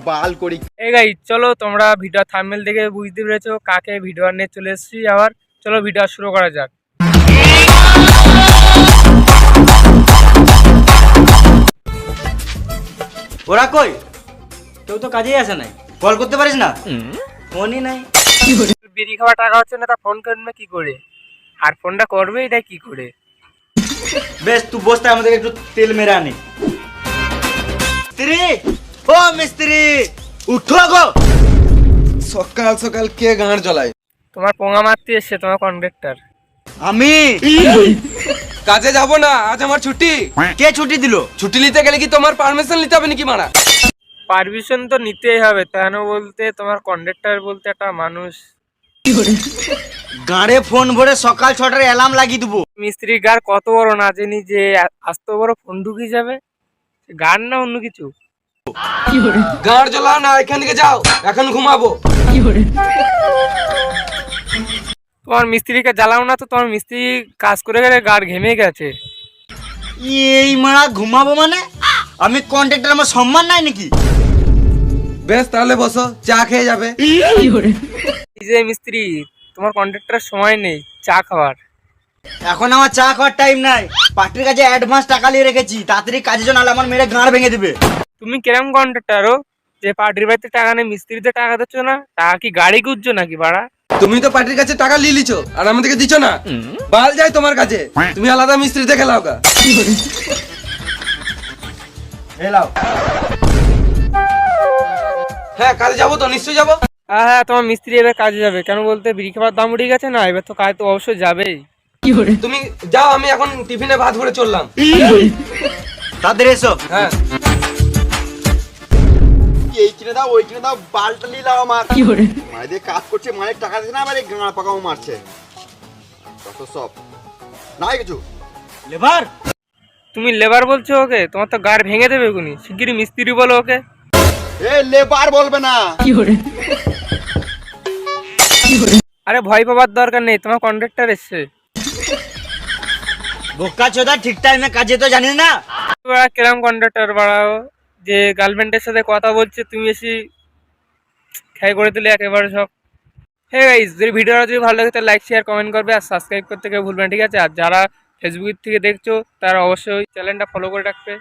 বাল করি। এই গাইস চলো তোমরা ভিডিও থাম্বনেল দেখে বুঝতে পেরেছো কাকে ভিডিও নিয়ে চলে এসেছি আবার। চলো ভিডিও শুরু করা যাক। ওরা কই? কেউ তো কাজেই আসে নাই। কল করতে পারিস না? ফোনই নাই। বিড়ি খাওয়া টাকা হচ্ছে না, তা ফোন করবে কি করে? আর ফোনটা করবে এটা কি করে? বেশ তুই বসতে, আমাদের একটু তেল মেরে আনি। মিস্ত্রি, ও মিস্ত্রি উঠো গো। সকাল সকাল কে গাঁড় জ্বলায়? তোমার পোঙা মারতে এসছে তোমার কন্ডাক্টর। আমি কাজে যাব না, আজ আমার ছুটি। কে ছুটি দিল? ছুটি নিতে গেলে কি তোমার পারমিশন নিতে হবে নাকি মারা? পারমিশন তো নিতেই হবে, কেন বলতে তোমার কন্ডাক্টর বলতে একটা মানুষ। গাড়ে ফোন ভরে সকাল 6টার অ্যালার্ম লাগিয়ে দেবো। মিস্ত্রি গার কত বড় না জানি যে আস্ত বড় ফোন ঢুকিয়ে যাবে। গান না অন্য কিছু? গাঁড় জ্বলাও না, এখান থেকে যাও, এখন ঘুমাবো। তোমার মিস্ত্রিকে জ্বালাও না তো, তোমার মিস্ত্রি কাজ করে গেলে গার ঘেমে গেছে। এই মারা ঘুমাবো মানে? আমি কন্ট্রাক্টর, আমার সম্মান নাই নাকি? বেশ তাহলে বসো, চা খেয়ে যাবে। এই যে মিস্ত্রি, তোমার কন্ট্রাক্টরের সময় নেই চা খাওয়ার। এখন আমার চা খাওয়ার টাইম নাই। পার্টির কাছে অ্যাডভান্স টাকা নিয়ে রেখেছি, তাড়াতাড়ি কাজের জন্য আমার মেরে গাঁড় ভেঙে দিবে। তুমি কিরম কন্ট্রাক্টর যে পার্টির বাড়িতে টাকা নেই, মিস্ত্রিতে টাকা দিচ্ছ না? টাকা কি গাড়ি খুঁজছো নাকি বাড়া? তুমি তো পার্টির কাছে টাকা নিয়ে লিছো আর আমাদেরকে দিচ্ছ না। বাল যায় তোমার কাছে, তুমি আলাদা মিস্ত্রি দেখে লাও গা। এলাও। হ্যাঁ কাজে যাবো তো, নিশ্চয়ই যাবো। হ্যাঁ হ্যাঁ, তোমার মিস্ত্রি এবার কাজে যাবে। কেন বলতে বিড়ি খাবার দাম উঠে গেছে না, এবার তো কাজ তো অবশ্যই যাবেই। তুমি যাও, আমি এখন টিফিনে ভাত ভরে চললাম। তাদের এসো। হ্যাঁ এই কিনে দাও, ওই কিনে দাও, বালটা নিলাম আমার। মানে দিয়ে কাজ করছে, মানে টাকা দিচ্ছে না, আবার এই গাঁড় পাকাও মারছে। কত সব নাই কিছু। লেবার তুমি লেবার বলছো ওকে? তোমার তো গাড় ভেঙে দেবে কোনি। শিগগিরই মিস্ত্রি বলো ওকে। এ লেবার বলবে না। আরে ভয় পাবার দরকার নেই, তোমার কন্ট্রাক্টর এসছে। বোকা চোদা, ঠিক টাইমে কাজে তো জানিস না। বাড়া কিরম কন্ট্রাক্টর বাড়াও যে গার্লফ্রেন্ডের সাথে কথা বলছে, তুমি এসে খেয়ে করে দিলে একেবারে সব। হ্যাঁ গাইস, যদি ভিডিওটা যদি ভালো লাগে তাহলে লাইক শেয়ার কমেন্ট করবে আর সাবস্ক্রাইব করতে কেউ ভুলবেন, ঠিক আছে? আর যারা ফেসবুক থেকে দেখছো তারা অবশ্যই চ্যানেলটা ফলো করে রাখবে।